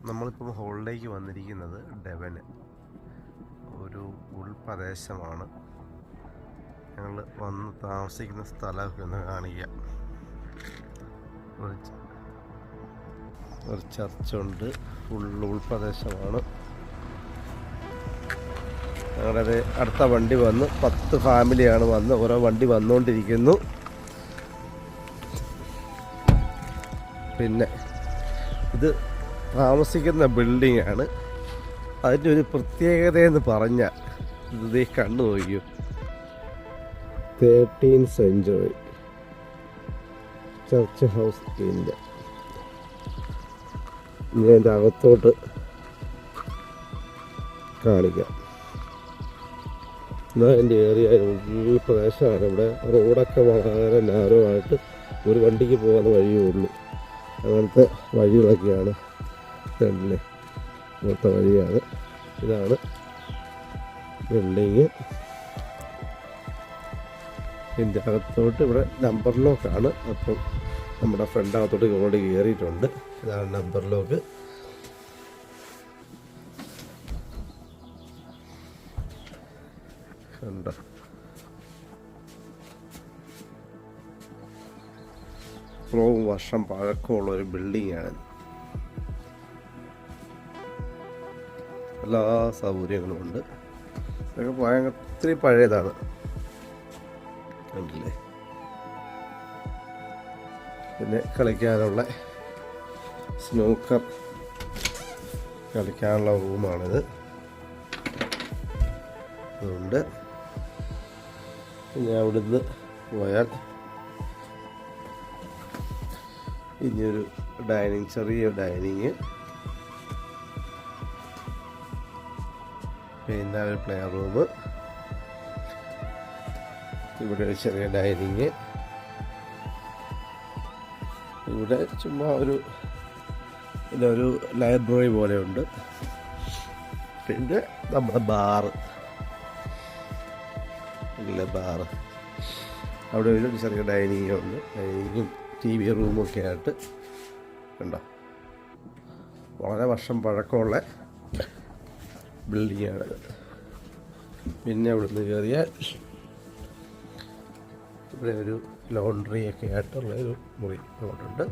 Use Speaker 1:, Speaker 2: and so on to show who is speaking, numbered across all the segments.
Speaker 1: നമ്മളിപ്പം ഹോളിഡേക്ക് വന്നിരിക്കുന്നത് ഡെവന് ഒരു ഉൾപ്രദേശമാണ്. ഞങ്ങൾ വന്ന് താമസിക്കുന്ന സ്ഥലമൊക്കെ ഒന്ന് കാണിക്കാം. ഒരു ചർച്ചുണ്ട്. ഉൾപ്രദേശമാണ്. ഞങ്ങളുടെ അടുത്ത വണ്ടി വന്ന് 10 ഫാമിലിയാണ് വന്ന് ഓരോ വണ്ടി വന്നുകൊണ്ടിരിക്കുന്നു. പിന്നെ ഇത് താമസിക്കുന്ന ബിൽഡിംഗ് ആണ്. അതിൻ്റെ ഒരു പ്രത്യേകതയെന്ന് പറഞ്ഞാൽ ഇത് കണ്ടു നോക്കിയോ, 13th സെഞ്ച്വറി ചർച്ച് ഹൗസ് ഇതിൻ്റെ. ഇനി അതിൻ്റെ അകത്തോട്ട് കാണിക്കാം. എന്നാൽ എൻ്റെ ഏരിയ ഉൾപ്രദേശമാണ്. ഇവിടെ റോഡൊക്കെ വളരെ നാരോ ആയിട്ട് ഒരു വണ്ടിക്ക് പോകാൻ വഴിയേ ഉള്ളൂ. അങ്ങനത്തെ വഴികളൊക്കെയാണ്. കണ്ടില്ലേ, ഇങ്ങനത്തെ വഴിയാണ്. ഇതാണ് ബിൽഡിങ്. ഇതിൻ്റെ അകത്തോട്ട് ഇവിടെ നമ്പർ ലോക്കാണ്. അപ്പം നമ്മുടെ ഫ്രണ്ട് അകത്തോട്ട് ഇങ്ങോട്ട് കയറിയിട്ടുണ്ട്. ഇതാണ് നമ്പർ ലോക്ക്. കണ്ടോ, വർഷം പഴക്കമുള്ള ഒരു ബിൽഡിങ്ങാണ്. എല്ലാ സൗകര്യങ്ങളും ഉണ്ട്. ഇതൊക്കെ ഒത്തിരി പഴയതാണ്. കണ്ടില്ലേ, പിന്നെ കളിക്കാനുള്ള സ്നൂക്കർ കളിക്കാനുള്ള റൂമാണിത്. അതുകൊണ്ട് പിന്നെ അവിടുന്ന് പോയാൽ ഇനിയൊരു ഡൈനിങ്, ചെറിയ ഡൈനിങ്, പിന്നെ ഒരു പ്ലേ റൂം, ഇവിടെ ഒരു ചെറിയ ഡൈനിങ്, ഇവിടെ ചുമ്മാ ഒരു ലൈബ്രറി പോലെയുണ്ട്. പിന്നെ നമ്മുടെ ബാറ്, അവിടെ ഒരു ചെറിയ ഡൈനിങ് ഉണ്ട്. ഡൈനിങ്ങും TV റൂമൊക്കെ ആയിട്ട് കണ്ടോ, വളരെ വർഷം പഴക്കമുള്ള ബിൽഡിങ്ങാണിത്. പിന്നെ അവിടുന്ന് കയറിയാൽ ഇവിടെ ഒരു ലോണ്ട്രിയൊക്കെ ആയിട്ടുള്ള ഒരു മുറി അങ്ങോട്ടുണ്ട്.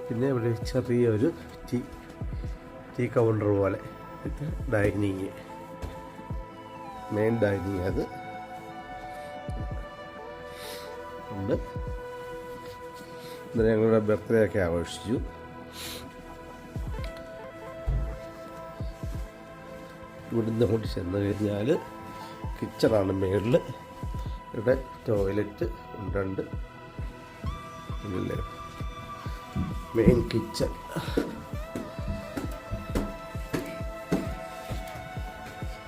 Speaker 1: പിന്നെ ഇവിടെ ചെറിയൊരു ടീ കൗണ്ടർ പോലെ ഇത് ഡൈനിങ്, മെയിൻ ഡൈനിങ് അത് ഉണ്ട്. ഇന്നലെ ഞങ്ങളുടെ ബർത്ത്ഡേ ഒക്കെ ആഘോഷിച്ചു. ഇവിടുന്ന് അങ്ങോട്ട് ചെന്ന് കഴിഞ്ഞാൽ കിച്ചണാണ് മേളിൽ. ഇവിടെ ടോയ്ലറ്റ് ഉണ്ട്. ഇല്ലേ, മെയിൻ കിച്ചൺ.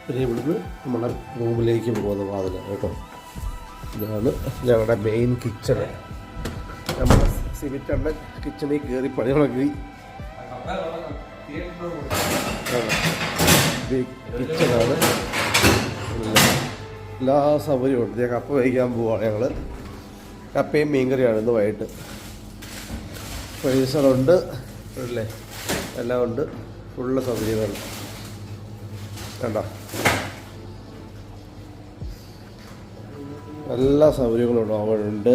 Speaker 1: പിന്നെ ഇവിടുന്ന് നമ്മുടെ റൂമിലേക്ക് പോകുന്ന വാതിലാണ് കേട്ടോ. ഇതാണ് ഞങ്ങളുടെ മെയിൻ കിച്ചൺ. നമ്മുടെ സിമിറ്ററിൻ്റെ കിച്ചണിൽ കയറി പണികളൊക്കെ കിച്ചണാണ്. എല്ലാ സൗകര്യവും ഉണ്ട്. ഞാൻ കപ്പ വയ്ക്കാൻ പോവാണ്. ഞങ്ങൾ കപ്പയും മീൻകറിയാണ് ഇന്ന് വൈകിട്ട്. ഫ്രീസറുണ്ട്, അല്ലേ, എല്ലാം ഉണ്ട്. ഫുള്ള് സൗകര്യങ്ങൾ കണ്ടോ, എല്ലാ സൗകര്യങ്ങളും ഉണ്ട്. അവനുണ്ട്,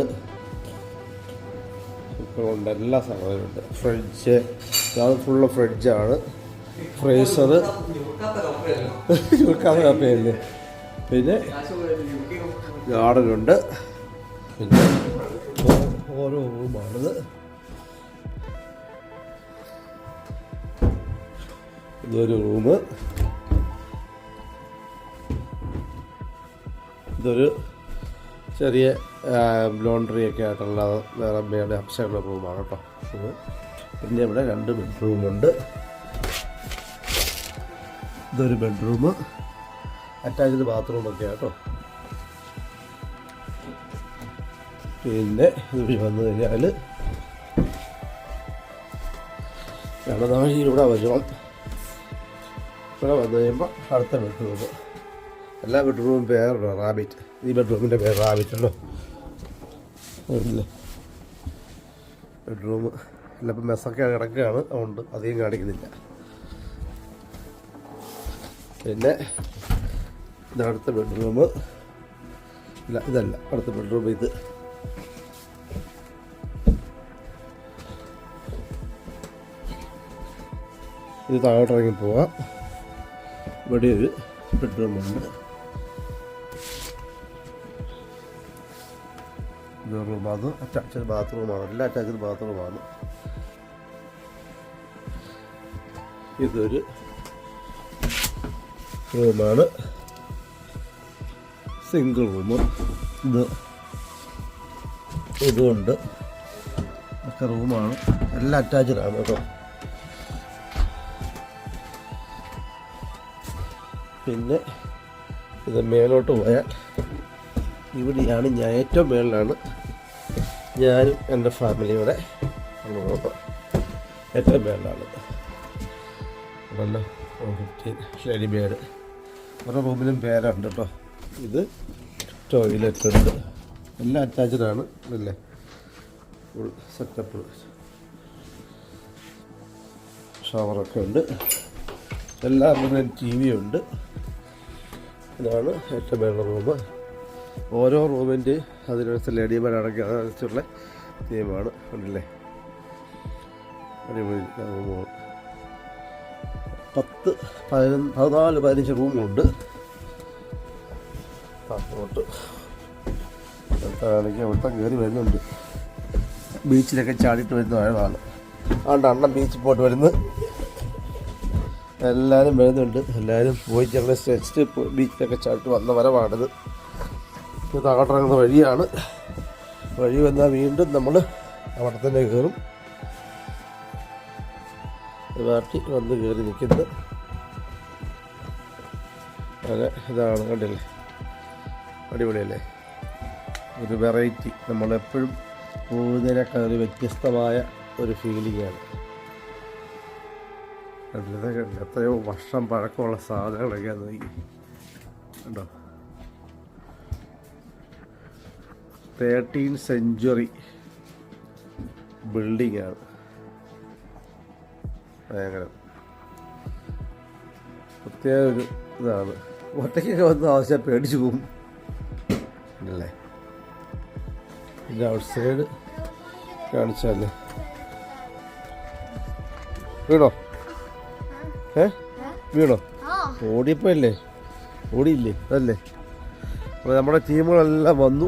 Speaker 1: ഉണ്ട്, എല്ലാ സൗകര്യമുണ്ട്. ഫ്രിഡ്ജ്, അത് ഫുള്ള് ഫ്രിഡ്ജാണ്. ഫ്രീസറ്, ചുരുക്കാത്ത കപ്പയല്ലേ. പിന്നെ ഗാർഡനുണ്ട്. പിന്നെ ഓരോ റൂമാണിത്. ഇതൊരു റൂമ്, ഇതൊരു ചെറിയ ലോണ്ട്രിയൊക്കെ ആയിട്ടുള്ള വേറെ മേടെ അപ്സൈഡുള്ള റൂമാണ് കേട്ടോ. പിന്നെ ഇവിടെ 2 ബെഡ്റൂമുണ്ട്. ഇതൊരു ബെഡ്റൂം, അറ്റാച്ച്ഡ് ബാത്റൂമൊക്കെ കേട്ടോ. പിന്നെ ഇത് വന്നു കഴിഞ്ഞാൽ ഇവിടെ വരണം. ഇവിടെ വന്നു കഴിയുമ്പോൾ അടുത്ത ബെഡ്റൂം. എല്ലാ ബെഡ്റൂമും പേരുണ്ടോ, റാബിറ്റ്. ഈ ബെഡ്റൂമിൻ്റെ പേര് റാബിറ്റ് ഉണ്ടോ. ബെഡ്റൂം ചിലപ്പോൾ മെസ്സൊക്കെ കിടക്കുകയാണ്, അതുകൊണ്ട് അധികം കാണിക്കുന്നില്ല. പിന്നെ ഇതടുത്ത ബെഡ്റൂം, ഇല്ല ഇതല്ല അടുത്ത ബെഡ്റൂം. ഇത് താഴോട്ടിറങ്ങി പോവാം. ഇവിടെ ഒരു ബെഡ്റൂമുണ്ട്. റൂം, അത് അറ്റാച്ച്ഡ് ബാത്റൂമാണ്, എല്ലാം അറ്റാച്ച്ഡ് ബാത്റൂമാണ്. ഇതൊരു റൂമാണ്, സിംഗിൾ റൂം. ഇതുണ്ട്, ഒക്കെ റൂമാണ്, എല്ലാം അറ്റാച്ച്ഡാണ് കേട്ടോ. പിന്നെ ഇത് മേലോട്ട് പോയാൽ ഇവിടെയാണ് ഞാൻ ഏറ്റവും മേളിലാണ് ഞാനും എൻ്റെ ഫാമിലിയുടെ ഏറ്റവും മേളിലാണ്. അതല്ലോ 15 ഷെഡി ബെഡ്. ഓരോ റൂമിലും പേരുണ്ട് കേട്ടോ. ഇത് ടോയ്ലറ്റ് ഉണ്ട്, എല്ലാം അറ്റാച്ച്ഡാണ് അല്ലേ, ഫുൾ സെറ്റപ്പ്. ഷവറൊക്കെ ഉണ്ട്, എല്ലാ റൂമിലും TV ഉണ്ട്. ഇതാണ് ഏറ്റവും മേളിലെ റൂം. ഓരോ റൂമിൻ്റെ അതിനനുസരിച്ച് ലേഡി ബെഡ് അടക്കി അതനുസരിച്ചുള്ള തീമാണ് ഉണ്ടല്ലേ. അടിപൊളി റൂമുകൾ. 10, 14, 15 റൂമുണ്ട്. അങ്ങോട്ട് അടുത്താണെങ്കിൽ അവിടുത്തെ കയറി വരുന്നുണ്ട്. ബീച്ചിലൊക്കെ ചാടിയിട്ട് വരുന്ന ആളാണ്. അതുകൊണ്ട് അണ്ണൻ ബീച്ചിൽ പോയിട്ട് വരുന്നത്. എല്ലാവരും വരുന്നുണ്ട്. എല്ലാവരും പോയി ഞങ്ങൾ സ്റ്റെസ്റ്റ് ബീച്ചിലൊക്കെ ചാടിയിട്ട് വന്ന വരവാണിത്. ഇത് താഴോട്ടിറങ്ങുന്ന വഴിയാണ്. വഴി വന്നാൽ വീണ്ടും നമ്മൾ അവിടെ തന്നെ കയറും. പാർട്ടി വന്ന് കയറി നിൽക്കുന്നത് അതെ. ഇതാണ് കണ്ടില്ലേ, അടിപൊളിയല്ലേ, ഒരു വെറൈറ്റി. നമ്മളെപ്പോഴും പോകുന്നതിനൊക്കെ ഒരു വ്യത്യസ്തമായ ഒരു ഫീലിംഗാണ്. ഇതൊക്കെ എത്രയോ വർഷം പഴക്കമുള്ള സാധനങ്ങളൊക്കെ നോക്കി കണ്ടോ. 13th century ബിൽഡിങ്ങാണ്. ഭയങ്കര പ്രത്യേക ഒരു ഇതാണ്. ഒറ്റയ്ക്കൊക്കെ വന്ന് ആവശ്യം പേടിച്ചു പോകും അല്ലേ. ഇതിൻ്റെ ഔട്ട് സൈഡ് കാണിച്ചല്ലേ. വീണോ? വീണോ? ഓടിയപ്പോഴല്ലേ, ഓടിയില്ലേ അതല്ലേ. അപ്പോൾ നമ്മുടെ ടീമുകളെല്ലാം വന്നു.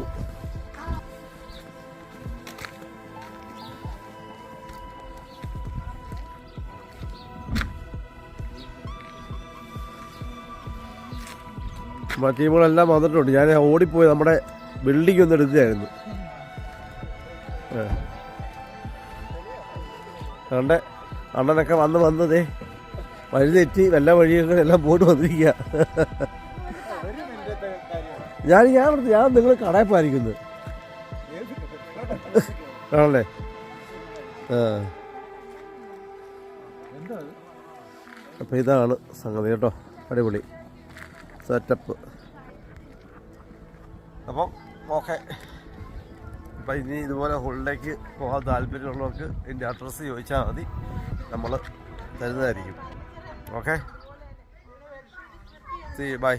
Speaker 1: നമ്മുടെ ടീമുകളെല്ലാം വന്നിട്ടുണ്ട്. ഞാൻ ഓടിപ്പോയി നമ്മുടെ ബിൽഡിംഗ് ഒന്ന് എടുക്കുകയായിരുന്നു. അതുകൊണ്ട് അണ്ണനൊക്കെ വന്നതേ വഴി തെറ്റി വല്ല വഴിയൊക്കെ എല്ലാം പോയിട്ട് വന്നിരിക്കുക. ഞാൻ നിങ്ങൾ കടയിൽ പോയിരിക്കുന്നത് ആണല്ലേ. അപ്പം ഇതാണ് സംഗതി കേട്ടോ, അടിപൊളി സെറ്റപ്പ്. അപ്പം ഓക്കെ. അപ്പം ഇനി ഇതുപോലെ ഹോളിഡേക്ക് പോകാൻ താല്പര്യമുള്ളവർക്ക് ഇതിൻ്റെ അഡ്രസ്സ് ചോദിച്ചാൽ മതി, നമ്മൾ തരുന്നതായിരിക്കും. Okay, see by.